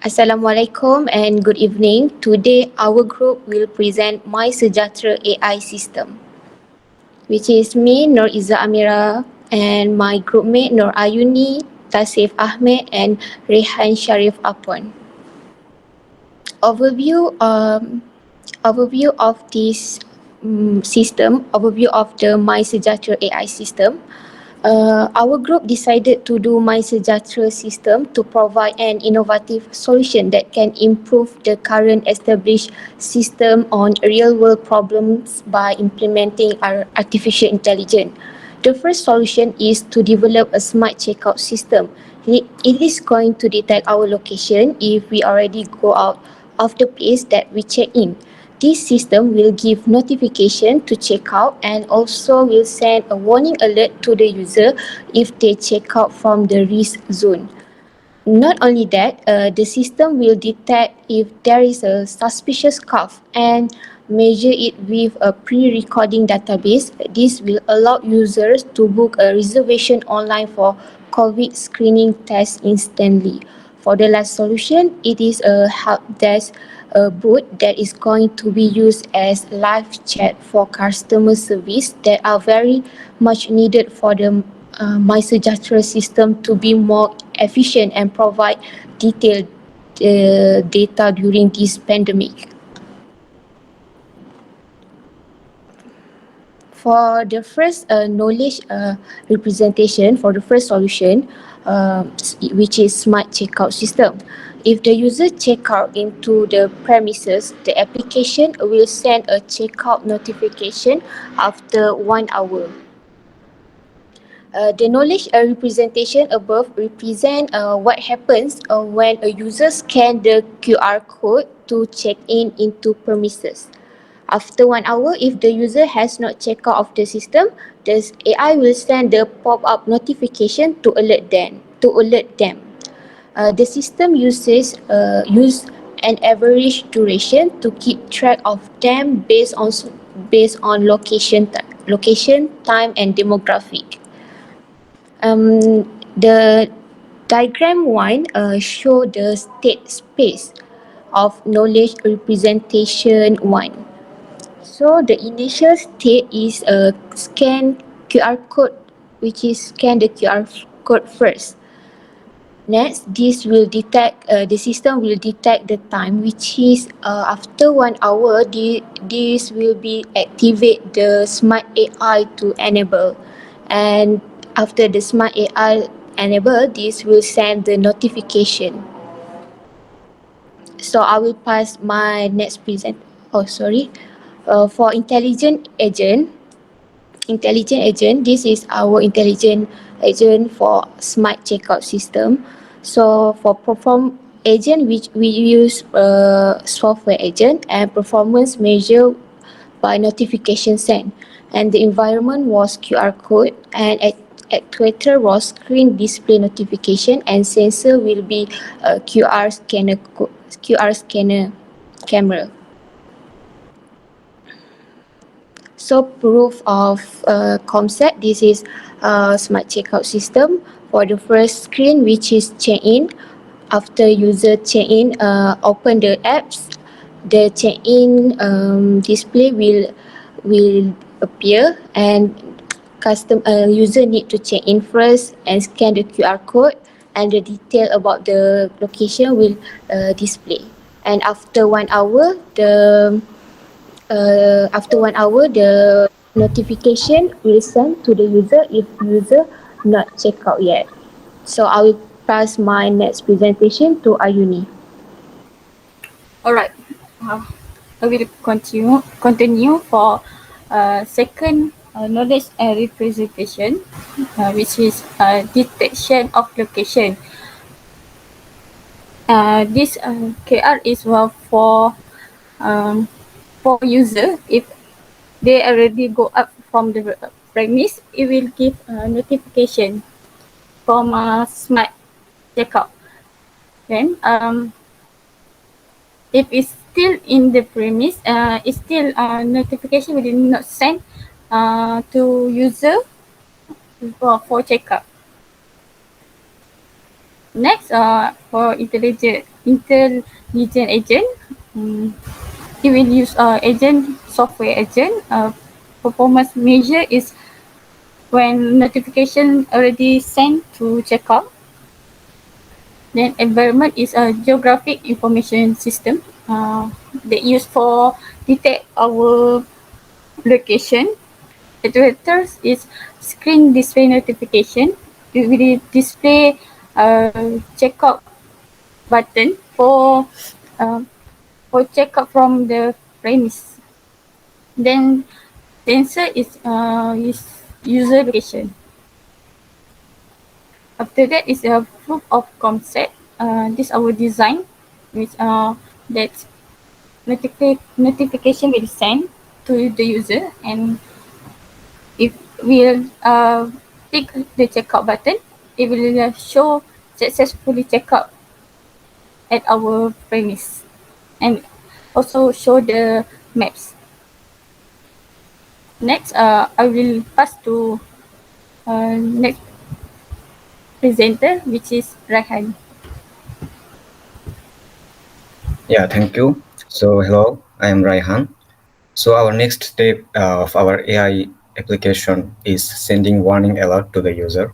Assalamualaikum and good evening. Today our group will present MySejahtera AI system, which is me, Nur Izzah Amira, and my groupmate Nur Ayuni, Tasif Ahmed and Rehan Sharif Apon. Overview overview of this system, overview of the MySejahtera AI system. Our group decided to do MySejahtera system to provide an innovative solution that can improve the current established system on real-world problems by implementing our artificial intelligence. The first solution is to develop a smart checkout system. It is going to detect our location if we already go out of the place that we check in. This system will give notification to checkout and also will send a warning alert to the user if they check out from the risk zone. Not only that, the system will detect if there is a suspicious cough and measure it with a pre-recording database. This will allow users to book a reservation online for COVID screening tests instantly. For the last solution, it is a help desk bot that is going to be used as live chat for customer service that are very much needed for the MySejahtera system to be more efficient and provide detailed data during this pandemic. For the first knowledge representation, for the first solution, which is smart checkout system. If the user check out into the premises, the application will send a checkout notification after 1 hour. The knowledge representation above represent what happens when a user scan the QR code to check in into premises. After 1 hour, if the user has not checked out of the system, the AI will send the pop-up notification to alert them. The system use an average duration to keep track of them based on location, time, and demographic. The diagram one show the state space of knowledge representation one. So the initial state is a scan QR code, which is scan the QR code first. Next, the system will detect the time, which is after 1 hour. This will be activate the smart AI to enable, and after the smart AI enable, this will send the notification. So I will pass my next present. Oh, sorry. For intelligent agent, this is our intelligent agent for smart checkout system. So for perform agent, which we use software agent and performance measure by notification sent, and the environment was QR code and actuator was screen display notification, and sensor will be QR scanner camera. So proof of concept, this is smart checkout system. For the first screen, which is check-in, after user check-in, open the apps, the check-in display will appear, and user need to check in first and scan the QR code, and the detail about the location will display. And after 1 hour, the notification will send to the user if user not check out yet. So I will pass my next presentation to Ayuni. Alright, I will continue for second knowledge representation, which is detection of location. This KR is for user. If they already go up from the premise, it will give a notification from smart checkout. Then if it's still in the premise, it's still notification will not send to user for checkup. Next, for intelligent agent, um, it will use agent software agent. Performance measure is when notification already sent to checkout. Then environment is a geographic information system that used for detect our location. Actuators is screen display notification. It will display checkout button uh, for checkout from the premise. Then sensor is user location. After that is a proof of concept. This our design, which that notification will send to the user, and if we'll click the checkout button, it will show successfully checkout at our premise, and also show the maps. Next, I will pass to next presenter, which is Raihan. Yeah, thank you. So, hello, I am Raihan. So, our next step of our AI application is sending warning alert to the user.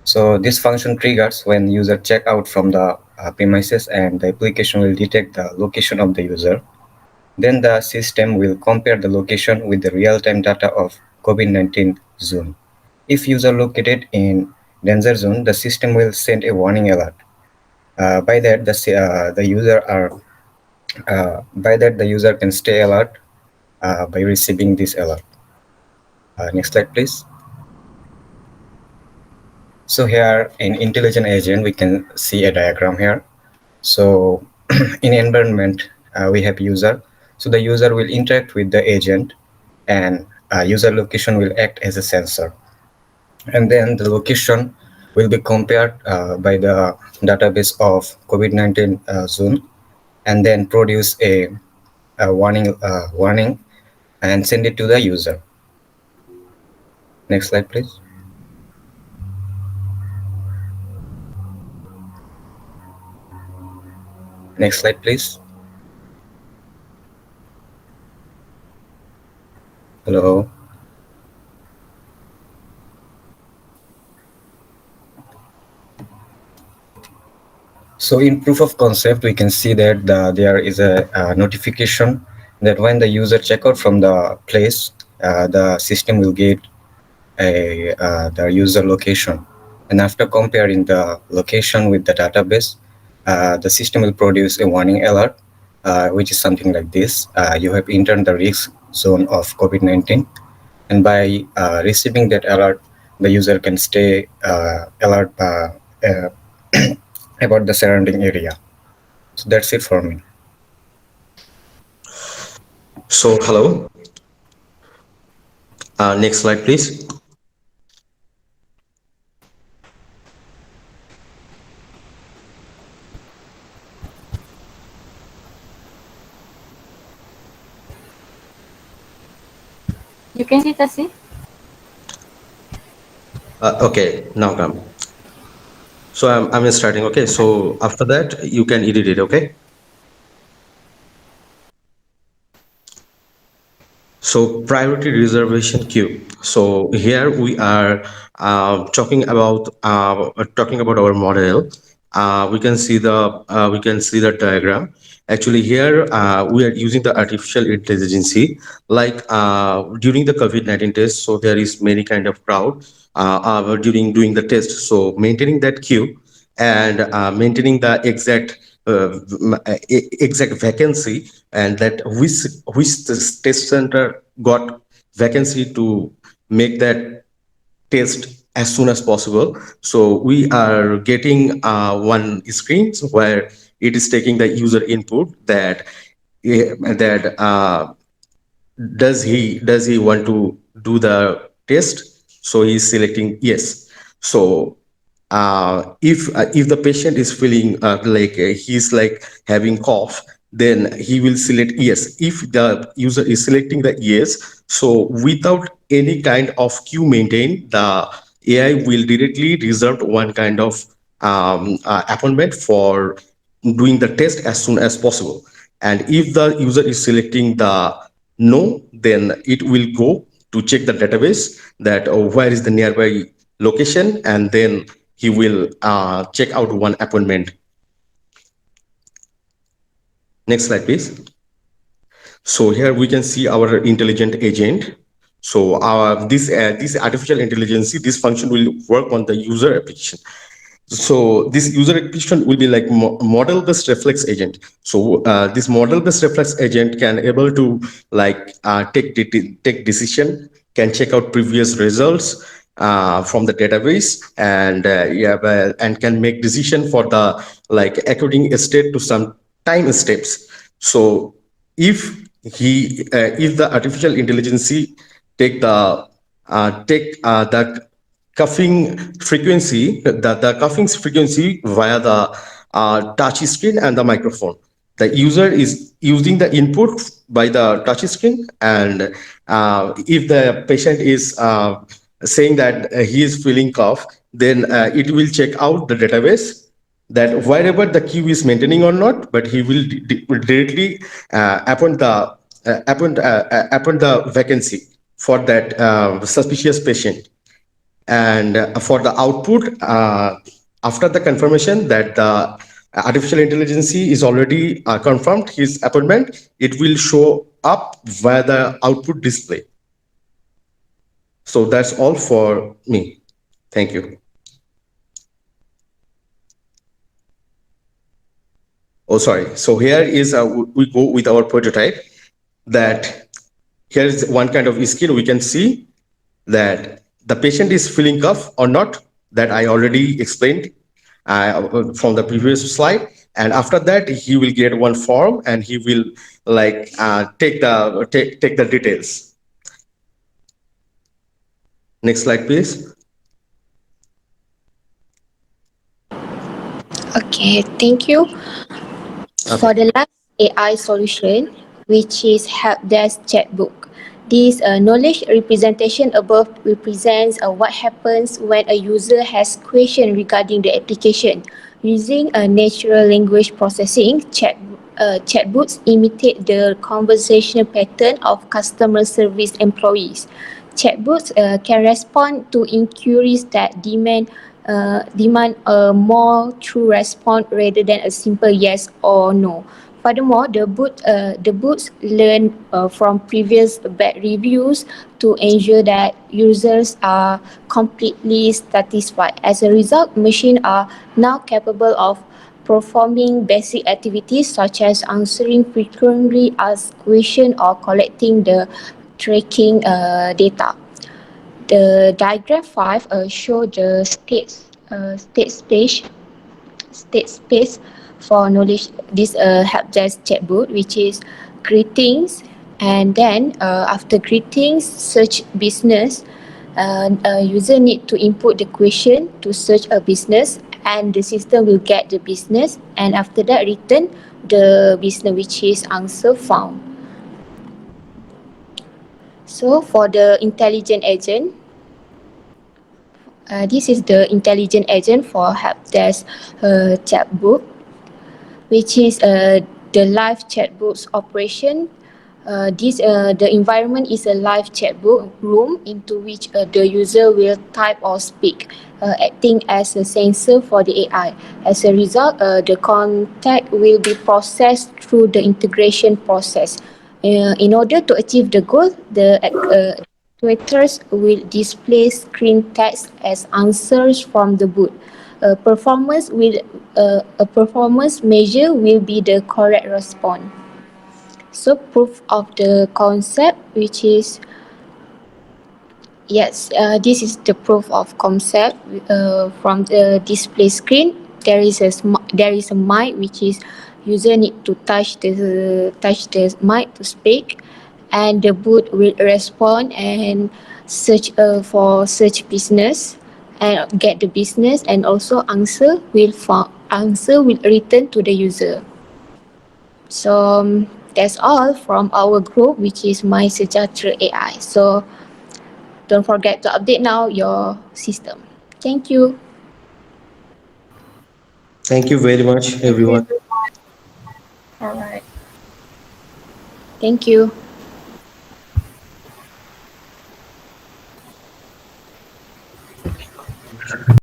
So, this function triggers when user check out from the premises and the application will detect the location of the user. Then the system will compare the location with the real-time data of COVID-19 zone. If user located in danger zone, the system will send a warning alert. By that, the user can stay alert by receiving this alert. Next slide, please. So here in intelligent agent, we can see a diagram here. So in environment, we have user. So the user will interact with the agent, and user location will act as a sensor. And then the location will be compared by the database of COVID-19 zone, and then produce a warning and send it to the user. Next slide, please. Next slide, please. Hello. So in proof of concept, we can see that there is a notification that when the user check out from the place, the system will get the user location. And after comparing the location with the database, the system will produce a warning alert, which is something like this. You have entered the risk zone of COVID-19. And by receiving that alert, the user can stay alert uh, about the surrounding area. So that's it for me. So, hello. Next slide, please. You can see Tasi. Okay, now come. So I'm starting. Okay, so after that you can edit it. Okay. So priority reservation queue. So here we are talking about our model. We can see the diagram. Actually, here we are using the artificial intelligence. Like during the COVID-19 test, so there is many kind of crowd during doing the test. So maintaining that queue and maintaining the exact vacancy, and that which the test center got vacancy to make that test as soon as possible. So we are getting one screen where it is taking the user input that does he want to do the test. So he's selecting yes. So if the patient is feeling like he's like having cough, then he will select yes. If the user is selecting the yes, so without any kind of queue maintained, the AI will directly reserve one kind of appointment for doing the test as soon as possible. And if the user is selecting the no, then it will go to check the database that where is the nearby location, and then he will check out one appointment. Next slide, please. So here we can see our intelligent agent. So this artificial intelligence, this function will work on the user application. So this user application will be like model based reflex agent. So this model based reflex agent can able to like take decision, can check out previous results from the database, and and can make decision for the like according state to some time steps. So if if the artificial intelligence take the coughing frequency via the touch screen and the microphone. The user is using the input by the touch screen, and if the patient is saying that he is feeling cough, then it will check out the database that wherever the queue is maintaining or not, but he will directly appoint the vacancy for that suspicious patient. And for the output, after the confirmation that the artificial intelligence is already confirmed his appointment, it will show up via the output display. So that's all for me. Thank you. Oh, sorry. So here is we go with our prototype. That here is one kind of skill we can see that the patient is feeling cough or not, that I already explained from the previous slide. And after that, he will get one form and he will like take the details. Next slide, please. Okay, thank you. For the last AI solution, which is helpdesk chatbot. This knowledge representation above represents what happens when a user has question regarding the application. Using natural language processing, chatbots imitate the conversational pattern of customer service employees. Chatbots can respond to inquiries that demand a more true response rather than a simple yes or no. Furthermore, the bots learn from previous bad reviews to ensure that users are completely satisfied. As a result, machines are now capable of performing basic activities such as answering frequently asked questions or collecting the tracking data. The diagram 5 show the state space for knowledge. This help desk chatbot, which is greetings, and then after greetings, search business. User need to input the question to search a business, and the system will get the business, and after that return the business, which is answer found. So for the intelligent agent, this is the intelligent agent for helpdesk chatbot, which is the live chatbot's operation. The environment is a live chatbot room into which the user will type or speak, acting as a sensor for the AI. As a result, the contact will be processed through the integration process. In order to achieve the goal, the actuators will display screen text as answers from the bot. A performance measure will be the correct response. So proof of the concept, which is yes, this is the proof of concept from the display screen. There is a mic, which is user need to touch the mic to speak, and the bot will respond and search for search business and get the business, and also answer will return to the user. So that's all from our group, which is MySejahtera AI. So don't forget to update now your system. Thank you. Thank you very much, Thank you everyone. very much. All right. Thank you.